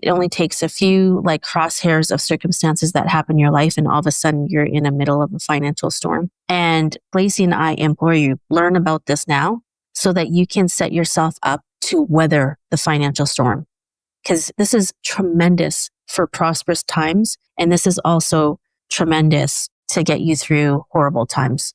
It only takes a few like crosshairs of circumstances that happen in your life, and all of a sudden you're in the middle of a financial storm. And Lacy and I implore you, learn about this now so that you can set yourself up to weather the financial storm. Because this is tremendous for prosperous times. And this is also tremendous to get you through horrible times.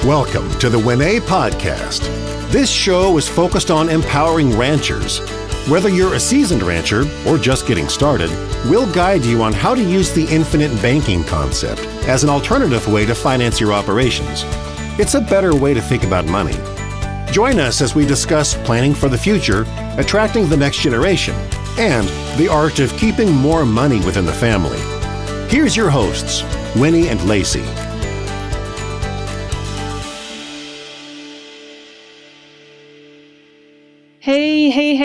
Welcome to the WinEH podcast. This show is focused on empowering ranchers. Whether you're a seasoned rancher or just getting started, we'll guide you on how to use the infinite banking concept as an alternative way to finance your operations. It's a better way to think about money. Join us as we discuss planning for the future, attracting the next generation, and the art of keeping more money within the family. Here's your hosts, Winnie and Lacy.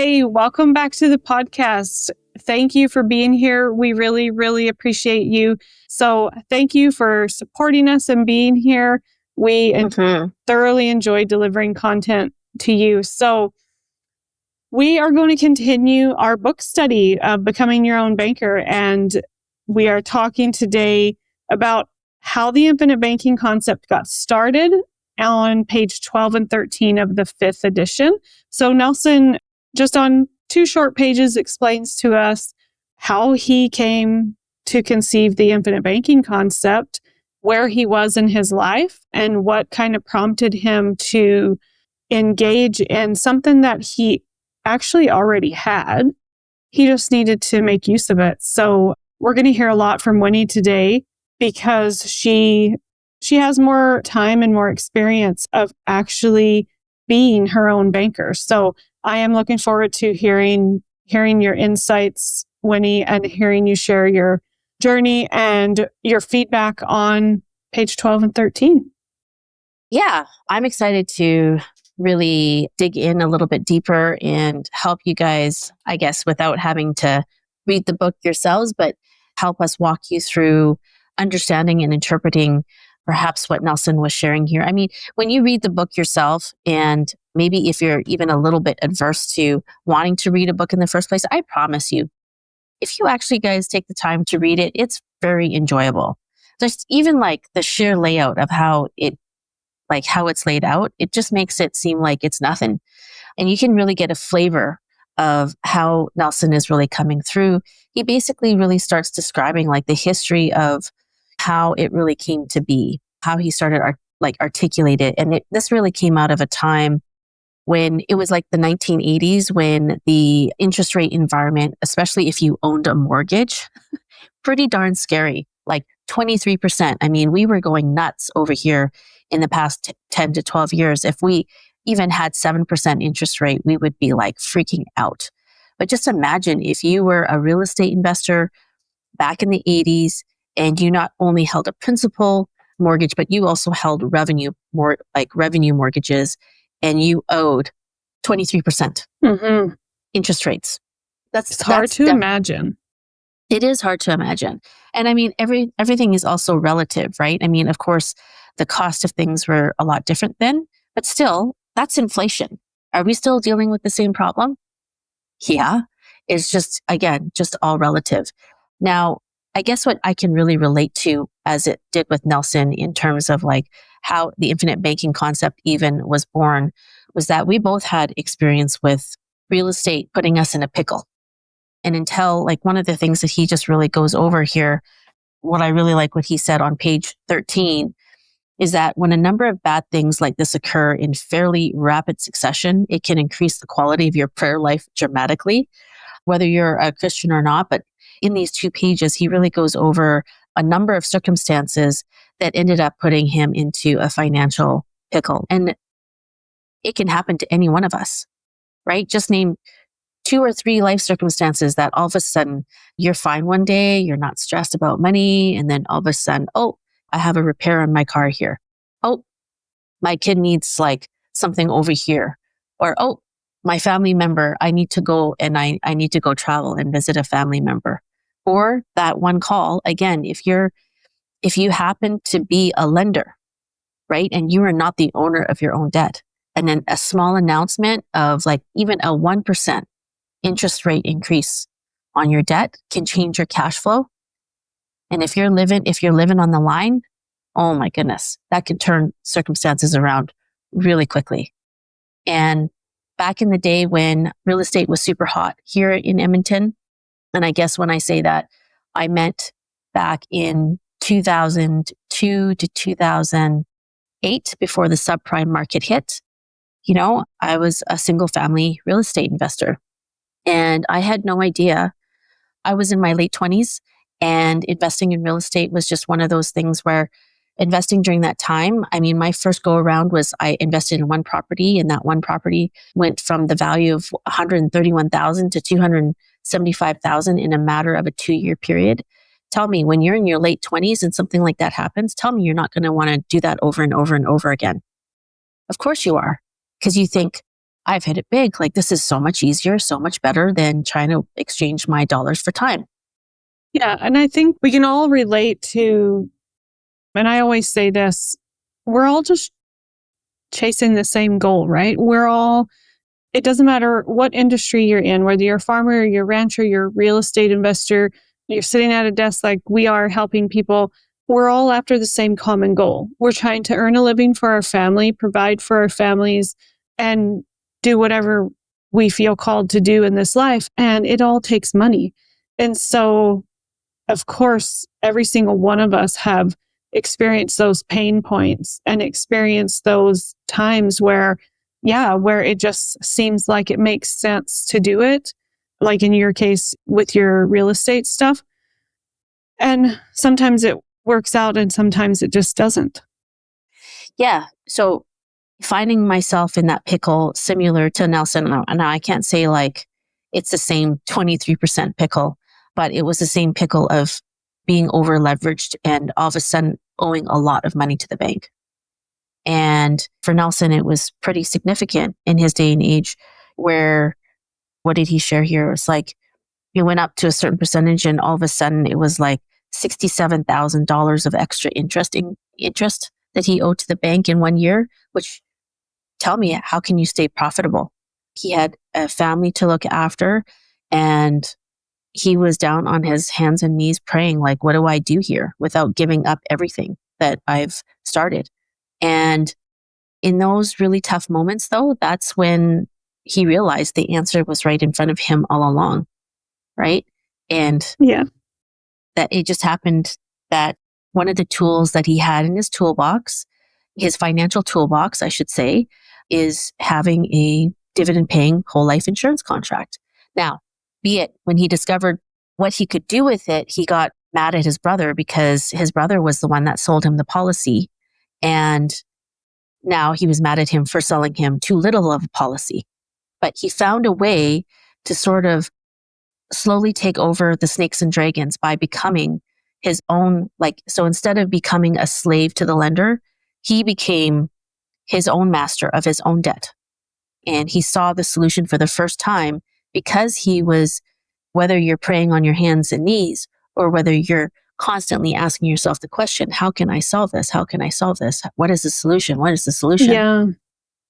Hey, welcome back to the podcast. Thank you for being here. We really, really appreciate you. So thank you for supporting us and being here. We thoroughly enjoy delivering content to you. So we are going to continue our book study of Becoming Your Own Banker. And we are talking today about how the infinite banking concept got started on page 12 and 13 of the 5th edition. So Nelson, just on 2 short pages, explains to us how he came to conceive the infinite banking concept, where he was in his life, and what kind of prompted him to engage in something that he actually already had. He just needed to make use of it. So we're going to hear a lot from Winnie today because she has more time and more experience of actually being her own banker. So I am looking forward to hearing your insights, Winnie, and hearing you share your journey and your feedback on page 12 and 13. Yeah, I'm excited to really dig in a little bit deeper and help you guys, I guess, without having to read the book yourselves, but help us walk you through understanding and interpreting perhaps what Nelson was sharing here. I mean, when you read the book yourself, and maybe if you're even a little bit adverse to wanting to read a book in the first place, I promise you, if you actually guys take the time to read it, it's very enjoyable. Just even like the sheer layout of how it's laid out, it just makes it seem like it's nothing. And you can really get a flavor of how Nelson is really coming through. He basically really starts describing like the history of how it really came to be, how he started articulate it. And this really came out of a time when it was like the 1980s, when the interest rate environment, especially if you owned a mortgage, pretty darn scary, like 23%. I mean, we were going nuts over here in the past 10 to 12 years. If we even had 7% interest rate, we would be like freaking out. But just imagine if you were a real estate investor back in the 80s, and you not only held a principal mortgage, but you also held revenue mortgages, and you owed 23% interest rates. It's hard to imagine. It is hard to imagine. And I mean, everything is also relative, right? I mean, of course, the cost of things were a lot different then, but still, that's inflation. Are we still dealing with the same problem? Yeah. It's just, again, just all relative. Now, I guess what I can really relate to, as it did with Nelson, in terms of like how the infinite banking concept even was born, was that we both had experience with real estate putting us in a pickle. And until like one of the things that he just really goes over here, what I really like what he said on page 13 is that when a number of bad things like this occur in fairly rapid succession, it can increase the quality of your prayer life dramatically, whether you're a Christian or not. But in these 2 pages, he really goes over a number of circumstances that ended up putting him into a financial pickle. And it can happen to any one of us, right? Just name 2 or 3 life circumstances that all of a sudden you're fine one day, you're not stressed about money, and then all of a sudden, oh, I have a repair on my car here. Oh, my kid needs like something over here. Or, oh, my family member, I need to go and I need to go travel and visit a family member. Or that one call, again, if you happen to be a lender, right? And you are not the owner of your own debt. a small announcement of like even a 1% interest rate increase on your debt can change your cash flow. And if you're living on the line, oh my goodness, that can turn circumstances around really quickly. And back in the day when real estate was super hot here in Edmonton, and I guess when I say that, I meant back in 2002 to 2008, before the subprime market hit, I was a single family real estate investor and I had no idea. I was in my late 20s and investing in real estate was just one of those things where investing during that time, I mean, my first go around was I invested in one property and that one property went from the value of $131,000 to $275,000 in a matter of a 2-year period. Tell me, when you're in your late 20s and something like that happens, tell me you're not going to want to do that over and over and over again. Of course you are, because you think, I've hit it big. Like, this is so much easier, so much better than trying to exchange my dollars for time. Yeah. And I think we can all relate to, and I always say this, we're all just chasing the same goal, right? It doesn't matter what industry you're in, whether you're a farmer, you're a rancher, you're a real estate investor, you're sitting at a desk like we are helping people. We're all after the same common goal. We're trying to earn a living for our family, provide for our families, and do whatever we feel called to do in this life. And it all takes money. And so, of course, every single one of us have experienced those pain points and experienced those times where it just seems like it makes sense to do it. Like in your case with your real estate stuff. And sometimes it works out and sometimes it just doesn't. Yeah. So finding myself in that pickle, similar to Nelson, now I can't say like it's the same 23% pickle, but it was the same pickle of being over leveraged and all of a sudden owing a lot of money to the bank. And for Nelson, it was pretty significant in his day and age where, what did he share here? It was like, he went up to a certain percentage and all of a sudden it was like $67,000 of extra interest that he owed to the bank in 1 year, which, tell me, how can you stay profitable? He had a family to look after and he was down on his hands and knees praying, like, what do I do here without giving up everything that I've started? And in those really tough moments, though, that's when he realized the answer was right in front of him all along, right? And that it just happened that one of the tools that he had in his toolbox, his financial toolbox, I should say, is having a dividend-paying whole life insurance contract. Now, be it when he discovered what he could do with it, he got mad at his brother because his brother was the one that sold him the policy. And now he was mad at him for selling him too little of a policy. But he found a way to sort of slowly take over the snakes and dragons by becoming his own, so instead of becoming a slave to the lender, he became his own master of his own debt. And he saw the solution for the first time because he was, whether you're praying on your hands and knees or whether you're constantly asking yourself the question, how can I solve this? How can I solve this? What is the solution? What is the solution? Yeah.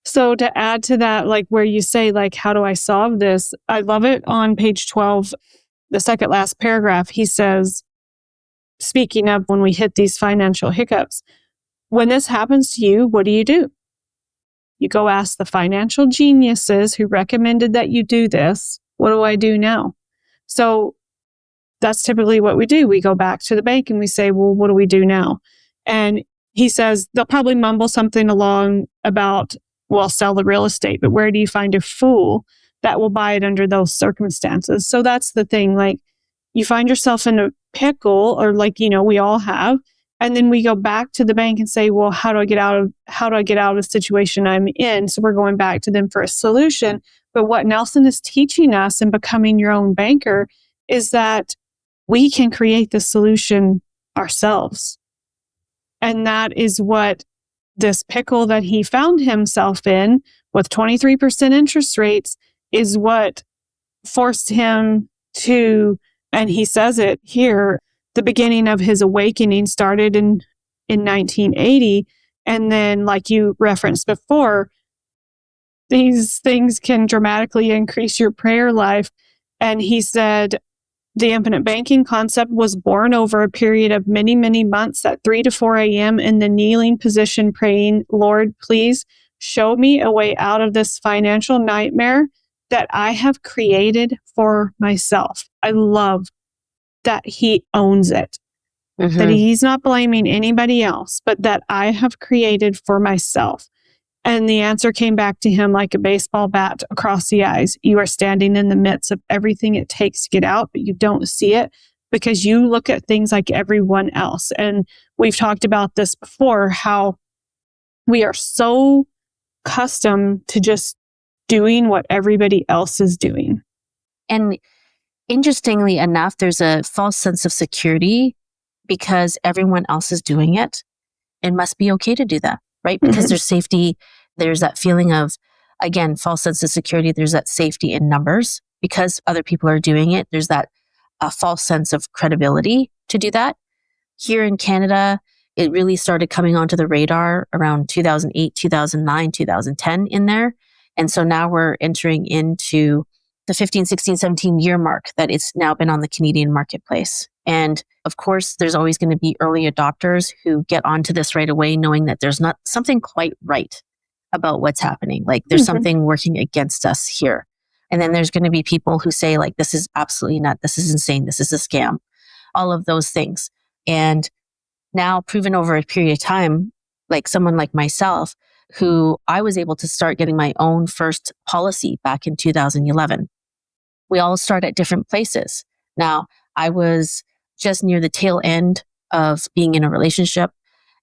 So to add to that, like where you say, like, how do I solve this? I love it on page 12, the second last paragraph. He says, speaking of when we hit these financial hiccups, when this happens to you, what do? You go ask the financial geniuses who recommended that you do this. What do I do now? So that's typically what we do. We go back to the bank and we say, well, what do we do now? And he says they'll probably mumble something along about, well, sell the real estate, but where do you find a fool that will buy it under those circumstances? So that's the thing. Like, you find yourself in a pickle, or we all have. And then we go back to the bank and say, well, how do I get out of the situation I'm in? So we're going back to them for a solution. But what Nelson is teaching us in becoming your own banker is that we can create the solution ourselves. And that is what this pickle that he found himself in with 23% interest rates is what forced him to, and he says it here, the beginning of his awakening started in 1980. And then, like you referenced before, these things can dramatically increase your prayer life. And he said, the infinite banking concept was born over a period of many, many months at 3 to 4 a.m. in the kneeling position, praying, Lord, please show me a way out of this financial nightmare that I have created for myself. I love that he owns it, that he's not blaming anybody else, but that I have created for myself. And the answer came back to him like a baseball bat across the eyes. You are standing in the midst of everything it takes to get out, but you don't see it because you look at things like everyone else. And we've talked about this before, how we are so accustomed to just doing what everybody else is doing. And interestingly enough, there's a false sense of security because everyone else is doing it. It must be okay to do that, right? Because there's safety. There's that feeling of, again, false sense of security. There's that safety in numbers because other people are doing it. There's that false sense of credibility to do that. Here in Canada, it really started coming onto the radar around 2008, 2009, 2010 in there. And so now we're entering into the 15, 16, 17 year mark that it's now been on the Canadian marketplace. And of course, there's always going to be early adopters who get onto this right away, knowing that there's not something quite right about what's happening. Like there's something working against us here. And then there's going to be people who say like, this is absolutely not, this is insane. This is a scam, all of those things. And now proven over a period of time, like someone like myself, who I was able to start getting my own first policy back in 2011. We all start at different places. Now, I was just near the tail end of being in a relationship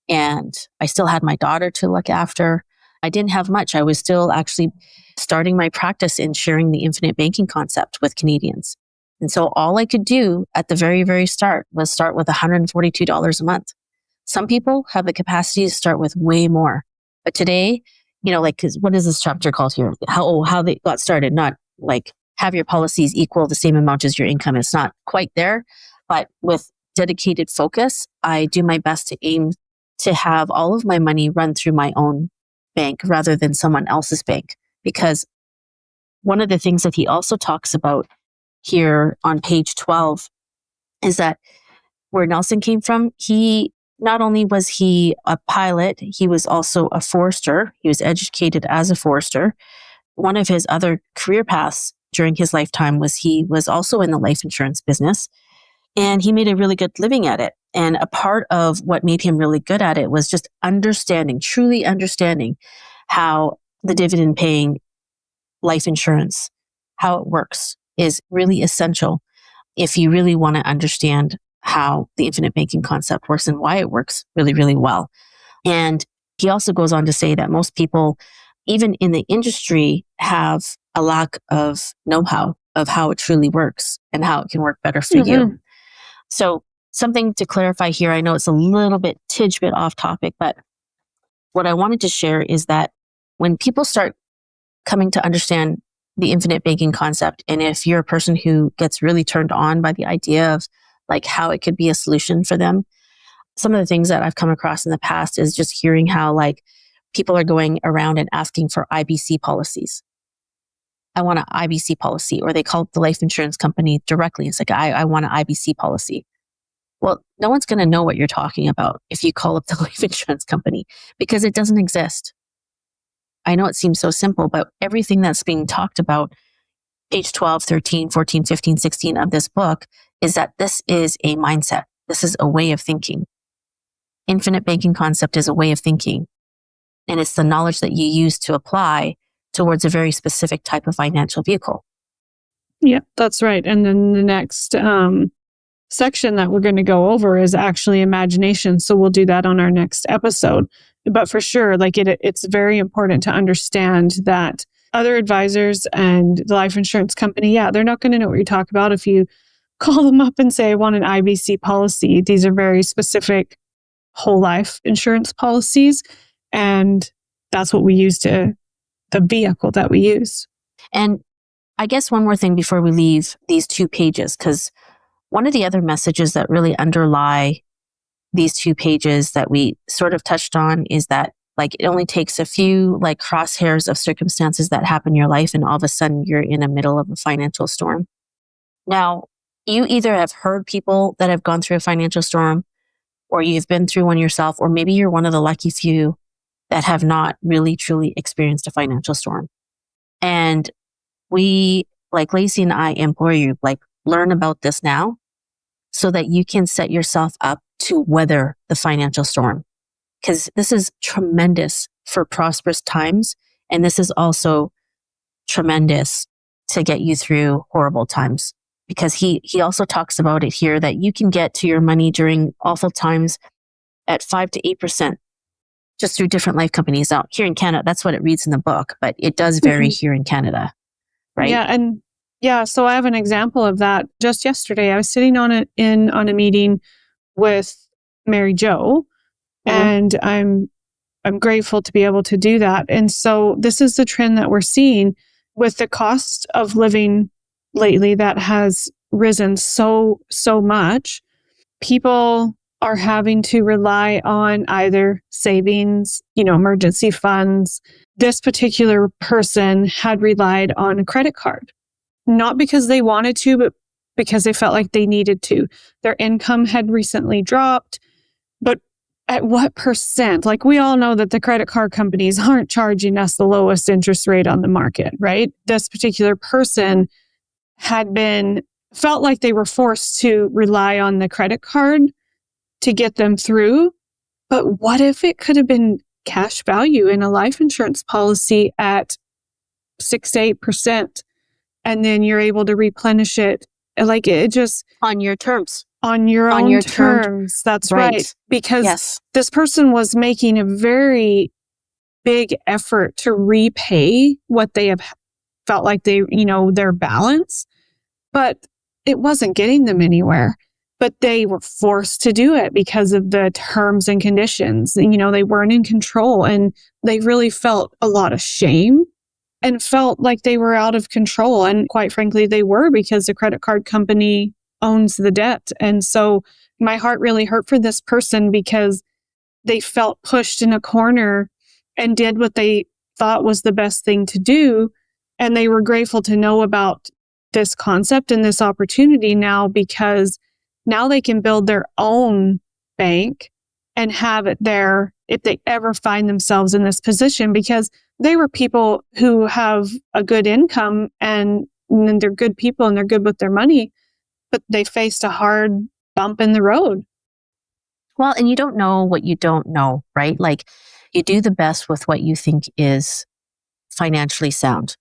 and I still had my daughter to look after. I didn't have much. I was still actually starting my practice in sharing the infinite banking concept with Canadians. And so all I could do at the very, very start was start with $142 a month. Some people have the capacity to start with way more. But today, you know, like, 'cause what is this chapter called here? How they got started, not like have your policies equal the same amount as your income. It's not quite there, but with dedicated focus, I do my best to aim to have all of my money run through my own bank rather than someone else's bank. Because one of the things that he also talks about here on page 12 is that where Nelson came from, he not only was he a pilot, he was also a forester. He was educated as a forester. One of his other career paths during his lifetime was he was also in the life insurance business, and he made a really good living at it. And a part of what made him really good at it was just understanding, truly understanding how the dividend paying life insurance, how it works, is really essential if you really want to understand how the infinite banking concept works and why it works really, really well. And he also goes on to say that most people, even in the industry, have a lack of know-how of how it truly works and how it can work better for you. So something to clarify here, I know it's a little bit tidbit off topic, but what I wanted to share is that when people start coming to understand the infinite banking concept, and if you're a person who gets really turned on by the idea of like how it could be a solution for them, some of the things that I've come across in the past is just hearing how like people are going around and asking for IBC policies. I want an IBC policy, or they call the life insurance company directly. It's like, I want an IBC policy. Well, no one's going to know what you're talking about if you call up the life insurance company because it doesn't exist. I know it seems so simple, but everything that's being talked about, page 12, 13, 14, 15, 16 of this book, is that this is a mindset. This is a way of thinking. Infinite banking concept is a way of thinking. And it's the knowledge that you use to apply towards a very specific type of financial vehicle. Yeah, that's right. And then the next section that we're going to go over is actually imagination. So we'll do that on our next episode. But for sure, like it's very important to understand that other advisors and the life insurance company, yeah, they're not going to know what you're talking about if you call them up and say, I want an IBC policy. These are very specific whole life insurance policies. And that's what we use the vehicle that we use. And I guess one more thing before we leave these 2 pages, because one of the other messages that really underlie these 2 pages that we sort of touched on is that Like it only takes a few like crosshairs of circumstances that happen in your life, and all of a sudden you're in the middle of a financial storm. Now, you either have heard people that have gone through a financial storm, or you've been through one yourself, or maybe you're one of the lucky few that have not really truly experienced a financial storm. And we, like Lacy and I, implore you, like learn about this now so that you can set yourself up to weather the financial storm. Because this is tremendous for prosperous times. And this is also tremendous to get you through horrible times. Because he also talks about it here that you can get to your money during awful times at 5 to 8% just through different life companies. Out here in Canada, that's what it reads in the book, but it does vary here in Canada, right? Yeah, and so I have an example of that. Just yesterday, I was sitting on a meeting with Mary Jo, and I'm grateful to be able to do that. And so this is the trend that we're seeing with the cost of living lately that has risen so much. People are having to rely on either savings, emergency funds. This particular person had relied on a credit card, not because they wanted to, but because they felt like they needed to. Their income had recently dropped, but at what percent? Like we all know that the credit card companies aren't charging us the lowest interest rate on the market, right? This particular person felt like they were forced to rely on the credit card to get them through. But what if it could have been cash value in a life insurance policy at 6 to 8%, and then you're able to replenish it? Like it just on your terms. On your own terms. That's right. Because this person was making a very big effort to repay what they have felt like their balance, but it wasn't getting them anywhere. But they were forced to do it because of the terms and conditions. They weren't in control, and they really felt a lot of shame and felt like they were out of control. And quite frankly, they were, because the credit card company owns the debt. And so my heart really hurt for this person because they felt pushed in a corner and did what they thought was the best thing to do. And they were grateful to know about this concept and this opportunity now, because now they can build their own bank and have it there if they ever find themselves in this position, because they were people who have a good income and they're good people and they're good with their money, but they faced a hard bump in the road. Well, and you don't know what you don't know, right? Like you do the best with what you think is financially sound.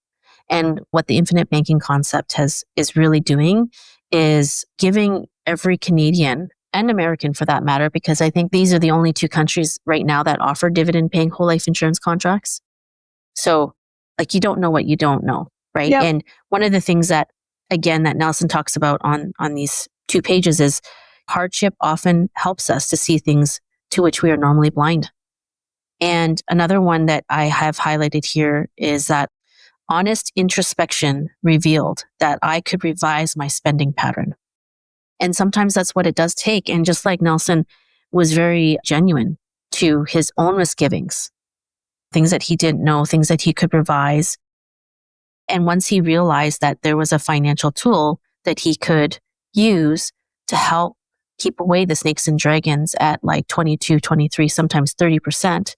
And what the infinite banking concept is really doing is giving every Canadian and American, for that matter, because I think these are the only two countries right now that offer dividend paying whole life insurance contracts. So like you don't know what you don't know, right? Yep. And one of the things that, again, that Nelson talks about on these 2 pages is hardship often helps us to see things to which we are normally blind. And another one that I have highlighted here is that honest introspection revealed that I could revise my spending pattern. And sometimes that's what it does take. And just like Nelson was very genuine to his own misgivings, things that he didn't know, things that he could revise. And once he realized that there was a financial tool that he could use to help keep away the snakes and dragons at like 22, 23, sometimes 30%,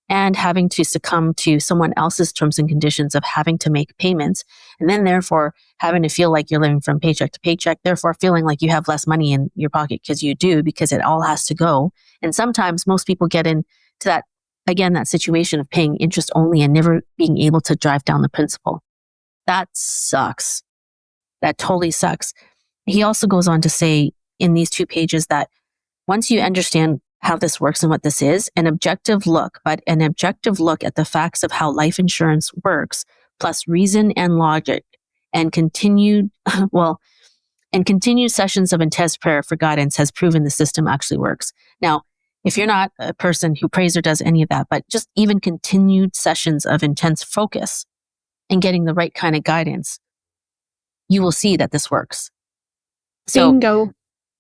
and having to succumb to someone else's terms and conditions of having to make payments, and then therefore having to feel like you're living from paycheck to paycheck, therefore feeling like you have less money in your pocket because you do, because it all has to go. And sometimes most people get into that, again, that situation of paying interest only and never being able to drive down the principal. That sucks. That totally sucks. He also goes on to say in these 2 pages that once you understand how this works and what this is, an objective look at the facts of how life insurance works, plus reason and logic, and continued sessions of intense prayer for guidance has proven the system actually works. Now, if you're not a person who prays or does any of that, but just even continued sessions of intense focus and getting the right kind of guidance, you will see that this works. So, bingo.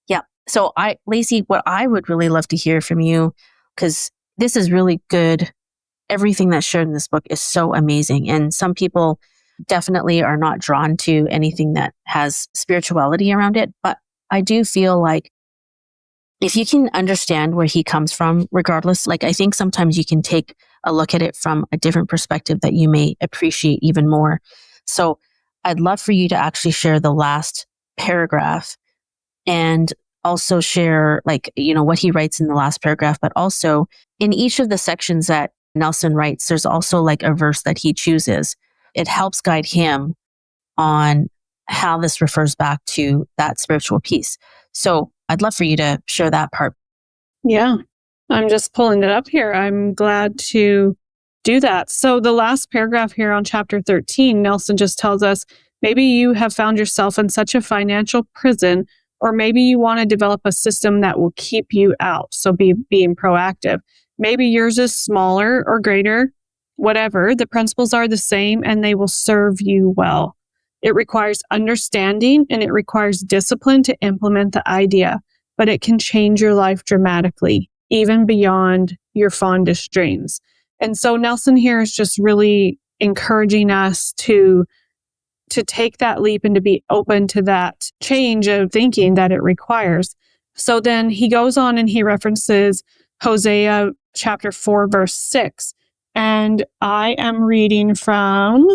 Yeah. So Lacy, what I would really love to hear from you, because this is really good everything that's shared in this book is so amazing. And some people definitely are not drawn to anything that has spirituality around it. But I do feel like if you can understand where he comes from, regardless, like I think sometimes you can take a look at it from a different perspective that you may appreciate even more. So I'd love for you to actually share the last paragraph and also share what he writes in the last paragraph, but also in each of the sections that Nelson writes, there's also like a verse that he chooses. It helps guide him on how this refers back to that spiritual piece. So I'd love for you to share that part. Yeah, I'm just pulling it up here. I'm glad to do that. So the last paragraph here on chapter 13, Nelson just tells us, maybe you have found yourself in such a financial prison, or maybe you want to develop a system that will keep you out. So being proactive. Maybe yours is smaller or greater, whatever. The principles are the same and they will serve you well. It requires understanding and it requires discipline to implement the idea, but it can change your life dramatically, even beyond your fondest dreams. And so Nelson here is just really encouraging us to take that leap and to be open to that change of thinking that it requires. So then he goes on and he references Hosea chapter 4, verse 6. And I am reading from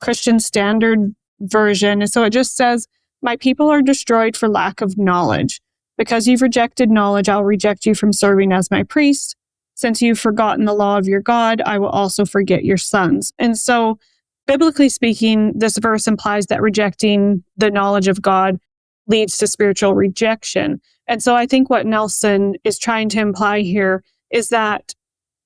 Christian Standard Version. And so it just says, my people are destroyed for lack of knowledge. Because you've rejected knowledge, I'll reject you from serving as my priest. Since you've forgotten the law of your God, I will also forget your sons. And so, biblically speaking, this verse implies that rejecting the knowledge of God leads to spiritual rejection. And so I think what Nelson is trying to imply here is that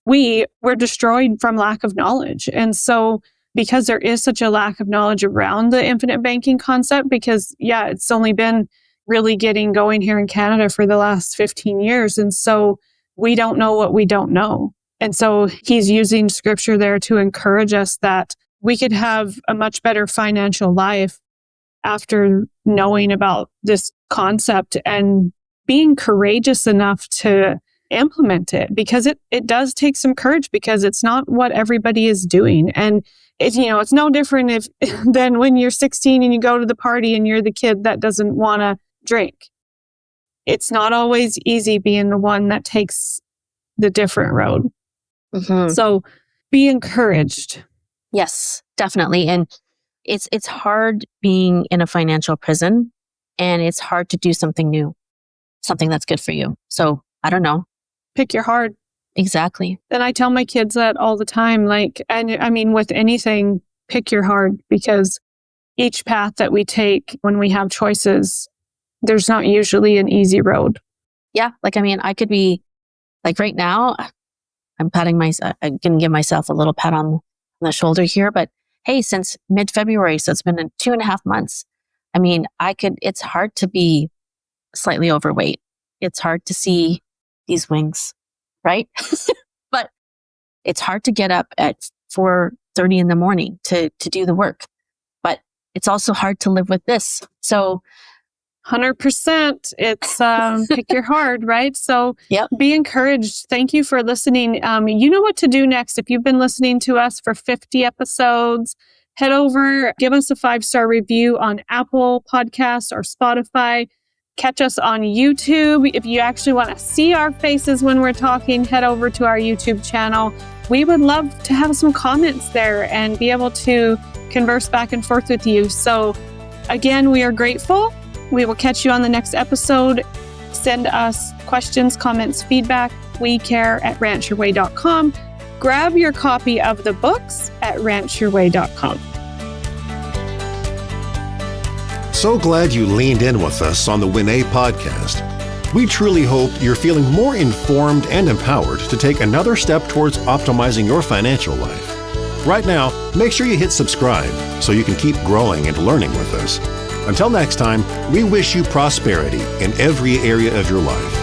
we're destroyed from lack of knowledge. And so because there is such a lack of knowledge around the infinite banking concept, because it's only been really getting going here in Canada for the last 15 years. And so we don't know what we don't know. And so he's using scripture there to encourage us that we could have a much better financial life after knowing about this concept and being courageous enough to implement it, because it does take some courage, because it's not what everybody is doing. And it's no different than when you're 16 and you go to the party and you're the kid that doesn't want to drink. It's not always easy being the one that takes the different road. Mm-hmm. So be encouraged. Yes, definitely. And it's hard being in a financial prison, and it's hard to do something new, something that's good for you. So I don't know. Pick your heart. Exactly. And I tell my kids that all the time, with anything, pick your heart, because each path that we take when we have choices, there's not usually an easy road. Yeah. I could be right now, I'm going to give myself a little pat on the shoulder here, but hey, since mid-February, so it's been 2.5 months. It's hard to be slightly overweight. It's hard to see these wings, right? But it's hard to get up at 4:30 in the morning to do the work. But it's also hard to live with this. So 100%. It's pick your heart, right? So yep. Be encouraged. Thank you for listening. You know what to do next. If you've been listening to us for 50 episodes, head over, give us a 5-star review on Apple Podcasts or Spotify. Catch us on YouTube. If you actually want to see our faces when we're talking, head over to our YouTube channel. We would love to have some comments there and be able to converse back and forth with you. So again, we are grateful. We will catch you on the next episode. Send us questions, comments, feedback. We care at ranchyourway.com. Grab your copy of the books at ranchyourway.com. So glad you leaned in with us on the WinEH podcast. We truly hope you're feeling more informed and empowered to take another step towards optimizing your financial life. Right now, make sure you hit subscribe so you can keep growing and learning with us. Until next time, we wish you prosperity in every area of your life.